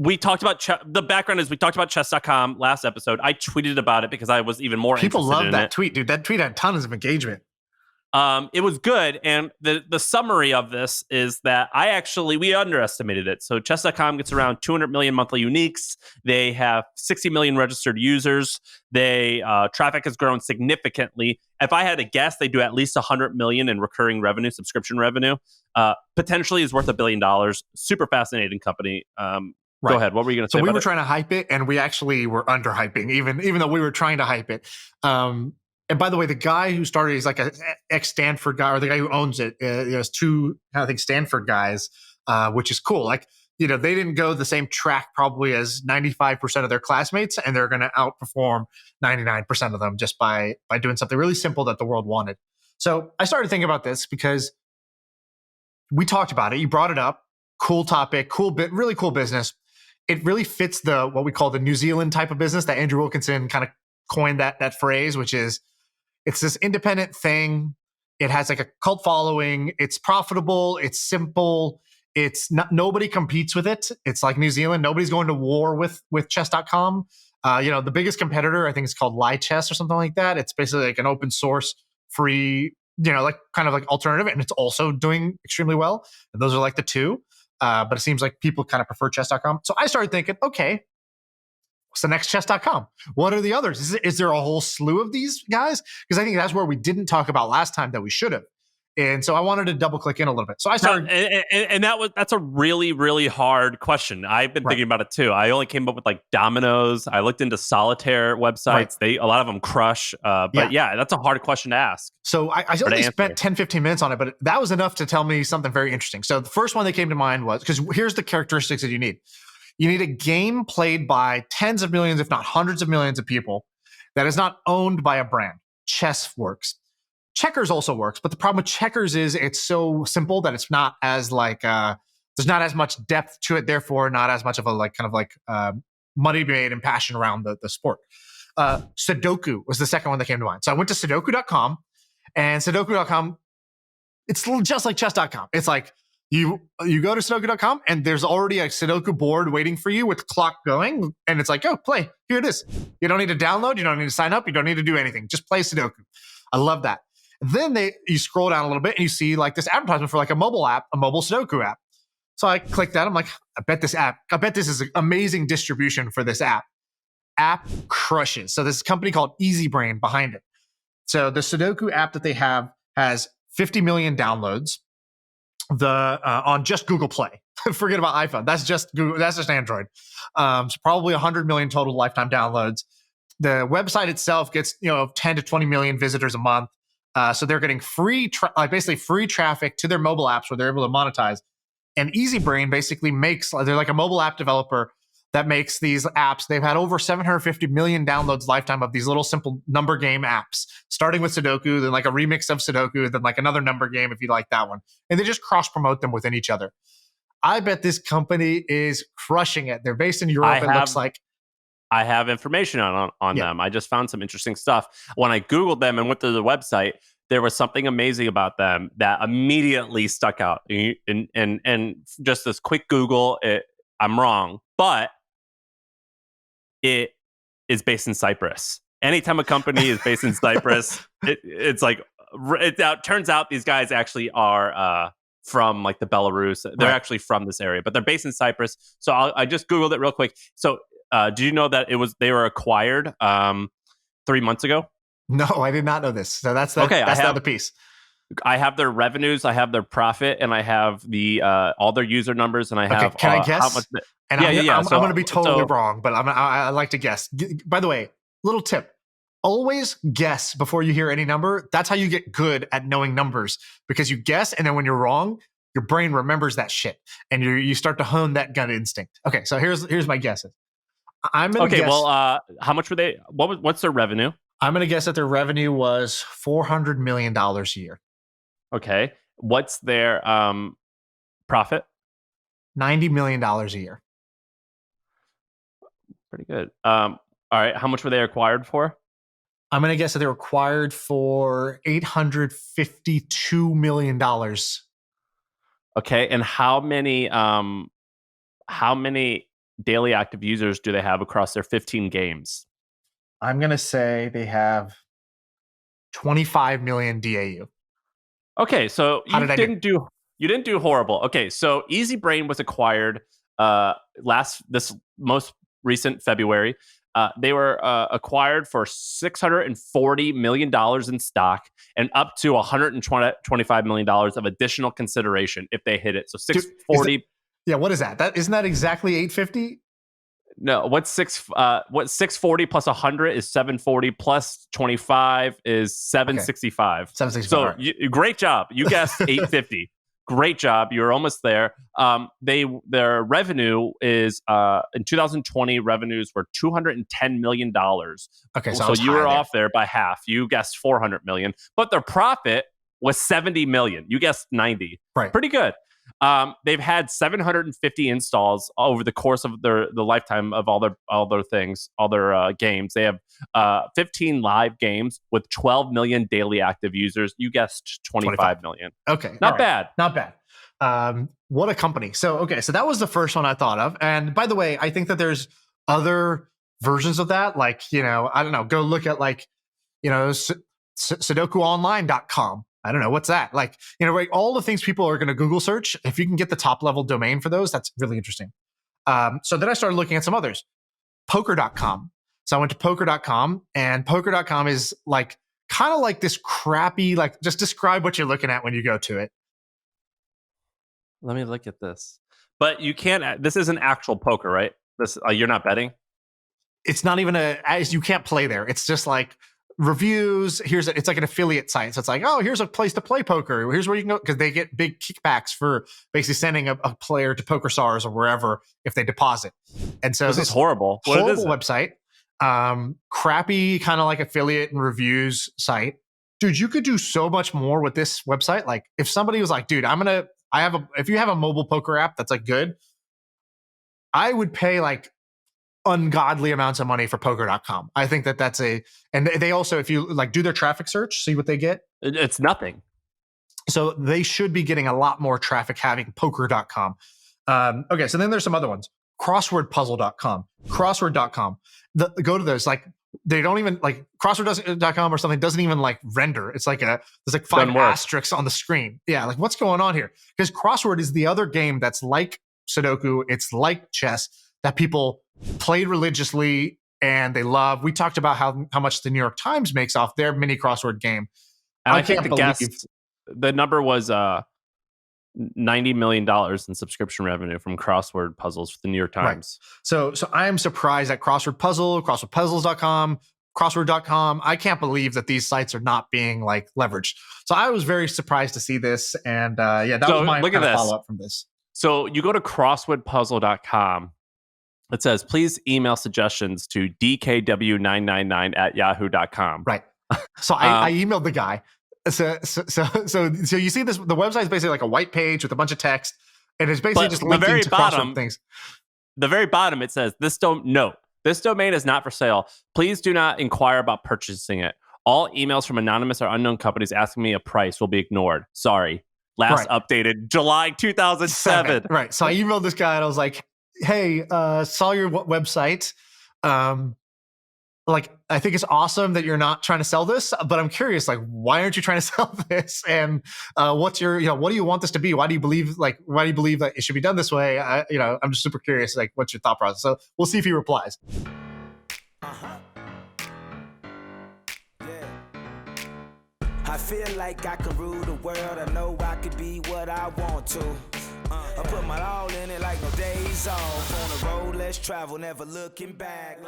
we talked about the background is we talked about chess.com last episode. I tweeted about it because I was even more People interested love in that it. tweet, dude. That tweet had tons of engagement. It was good, and the summary of this is that we underestimated it. So chess.com gets around 200 million monthly uniques. They have 60 million registered users. Traffic has grown significantly. If I had to guess, they do at least 100 million in recurring revenue, subscription revenue. Potentially is worth $1 billion. Super fascinating company. Go ahead. What were you going to say? So we were trying to hype it, and we actually were underhyping, even though we were trying to hype it. And by the way, the guy who started, he's like an ex-Stanford guy, or the guy who owns it. There's two, I think, Stanford guys, which is cool. Like, they didn't go the same track probably as 95% of their classmates, and they're going to outperform 99% of them just by doing something really simple that the world wanted. So I started thinking about this because we talked about it. You brought it up. Cool topic, cool bit, really cool business. It really fits what we call the New Zealand type of business that Andrew Wilkinson kind of coined that phrase, which is, it's this independent thing. It has like a cult following. It's profitable. It's simple. It's not, nobody competes with it. It's like New Zealand. Nobody's going to war with chess.com. The biggest competitor, I think, is called Chess or something like that. It's basically like an open source, free, like kind of like alternative, and it's also doing extremely well. And those are like the two. But it seems like people kind of prefer chess.com. So I started thinking, okay, what's the next chess.com? What are the others? Is there a whole slew of these guys? Because I think that's where we didn't talk about last time that we should have. And so I wanted to double click in a little bit. So I started, and that's a really, really hard question. I've been thinking about it too. I only came up with like dominoes. I looked into solitaire websites. A lot of them crush. But yeah, that's a hard question to ask. So I only spent 10, 15 minutes on it, but that was enough to tell me something very interesting. So the first one that came to mind was, because here's the characteristics that you need. You need a game played by tens of millions, if not hundreds of millions of people, that is not owned by a brand. Chess works. Checkers also works, but the problem with checkers is it's so simple that it's not as like there's not as much depth to it, therefore not as much of a money made and passion around the sport. Sudoku was the second one that came to mind. So I went to Sudoku.com, and Sudoku.com, it's just like chess.com. It's like you go to Sudoku.com, and there's already a Sudoku board waiting for you with the clock going, and it's like, oh, play. Here it is. You don't need to download. You don't need to sign up. You don't need to do anything. Just play Sudoku. I love that. Then you scroll down a little bit and you see like this advertisement for like a mobile Sudoku app. So I clicked that. I'm like, I bet this is an amazing distribution for this app. App crushes. So this company called EasyBrain behind it. So the Sudoku app that they have has 50 million downloads on just Google Play. Forget about iPhone. That's just Google. That's just Android. So probably 100 million total lifetime downloads. The website itself gets 10 to 20 million visitors a month. So they're getting basically free traffic to their mobile apps where they're able to monetize. And EasyBrain basically they're like a mobile app developer that makes these apps. They've had over 750 million downloads lifetime of these little simple number game apps, starting with Sudoku, then like a remix of Sudoku, then like another number game if you like that one. And they just cross promote them within each other. I bet this company is crushing it. They're based in Europe, looks like. I have information on them. I just found some interesting stuff. When I Googled them and went to the website, there was something amazing about them that immediately stuck out. And just this quick Google, I'm wrong, but it is based in Cyprus. Anytime a company is based in Cyprus, it's like, it turns out these guys actually are from like the Belarus. They're actually from this area, but they're based in Cyprus. So I just Googled it real quick. So do you know that they were acquired 3 months ago? No, I did not know this. So that's the piece. I have their revenues, I have their profit, and I have the all their user numbers, and I have. Can I guess? How much I'm going to be totally wrong, but I like to guess. By the way, little tip: always guess before you hear any number. That's how you get good at knowing numbers, because you guess, and then when you're wrong, your brain remembers that shit, and you start to hone that gut instinct. Okay, so here's my guesses. I'm going to guess. Well, how much were they? What's their revenue? I'm going to guess that their revenue was $400 million a year. Okay. What's their profit? $90 million a year. Pretty good. All right. How much were they acquired for? I'm going to guess that they were acquired for $852 million. Okay. And how many daily active users do they have across their 15 games? I'm going to say they have 25 million DAU. Okay, so How did I do? You didn't do horrible. Okay, so Easy Brain was acquired this most recent February. They were acquired for $640 million in stock and up to $125 million of additional consideration if they hit it. So 640. Yeah, what is that? Isn't that exactly 850? No, what's 640 plus 100 is 740 plus 25 is 765. Okay. 765. So great job. You guessed 850. Great job. You're almost there. Their revenue is in 2020 revenues were $210 million. Okay, so you were off there by half. You guessed 400 million, but their profit was 70 million. You guessed 90. Right. Pretty good. They've had 750 installs over the course of the lifetime of all their games. They have 15 live games with 12 million daily active users. You guessed 25 million. Okay, not bad. Not bad. What a company. So that was the first one I thought of. And by the way, I think that there's other versions of that. Like, I don't know. Go look at Sudokuonline.com. I don't know. What's that? Like, all the things people are going to Google search. If you can get the top level domain for those, that's really interesting. So then I started looking at some others. Poker.com. So I went to poker.com, and poker.com is kind of like this crappy, just describe what you're looking at when you go to it. Let me look at this. But you can't, this isn't actual poker, right? This you're not betting? It's not even you can't play there. It's just like reviews. It's like an affiliate site. So it's like, oh, here's a place to play poker. Here's where you can go, because they get big kickbacks for basically sending a player to PokerStars or wherever if they deposit. And so this is horrible. Horrible website. Crappy kind of like affiliate and reviews site. Dude, you could do so much more with this website. Like if somebody was like, dude, if you have a mobile poker app that's good, I would pay ungodly amounts of money for poker.com. I think that's and they also, if you do their traffic search, see what they get. It's nothing. So they should be getting a lot more traffic having poker.com. Okay. So then there's some other ones. Crosswordpuzzle.com, crossword.com. Go to those. They don't even crossword.com or something doesn't even render. It's there's 5 asterisks on the screen. Yeah. What's going on here? Because crossword is the other game that's like Sudoku. It's like chess that people played religiously and they love. We talked about how much the New York Times makes off their mini crossword game. And I think the number was $90 million in subscription revenue from crossword puzzles for the New York Times. Right. So I am surprised at Crossword Puzzle, crosswordpuzzles.com, crossword.com. I can't believe that these sites are not being leveraged. So I was very surprised to see this. And that was my kind of follow-up from this. So you go to crosswordpuzzle.com. It says, please email suggestions to dkw999@yahoo.com. Right. So I emailed the guy. So you see this, the website is basically a white page with a bunch of text, and it's basically just linking to crossword things. The very bottom, it says, this domain is not for sale. Please do not inquire about purchasing it. All emails from anonymous or unknown companies asking me a price will be ignored. Sorry. Last updated July 2007. Right. So I emailed this guy and I was like, hey, saw your website. I think it's awesome that you're not trying to sell this, but I'm curious, why aren't you trying to sell this? And what's your, what do you want this to be? Why do you believe that it should be done this way? I'm just super curious, what's your thought process? So we'll see if he replies. I feel like I can rule the world. I know I could be what I want to. I put my all in it like no days off. On the road, let's travel, never looking back.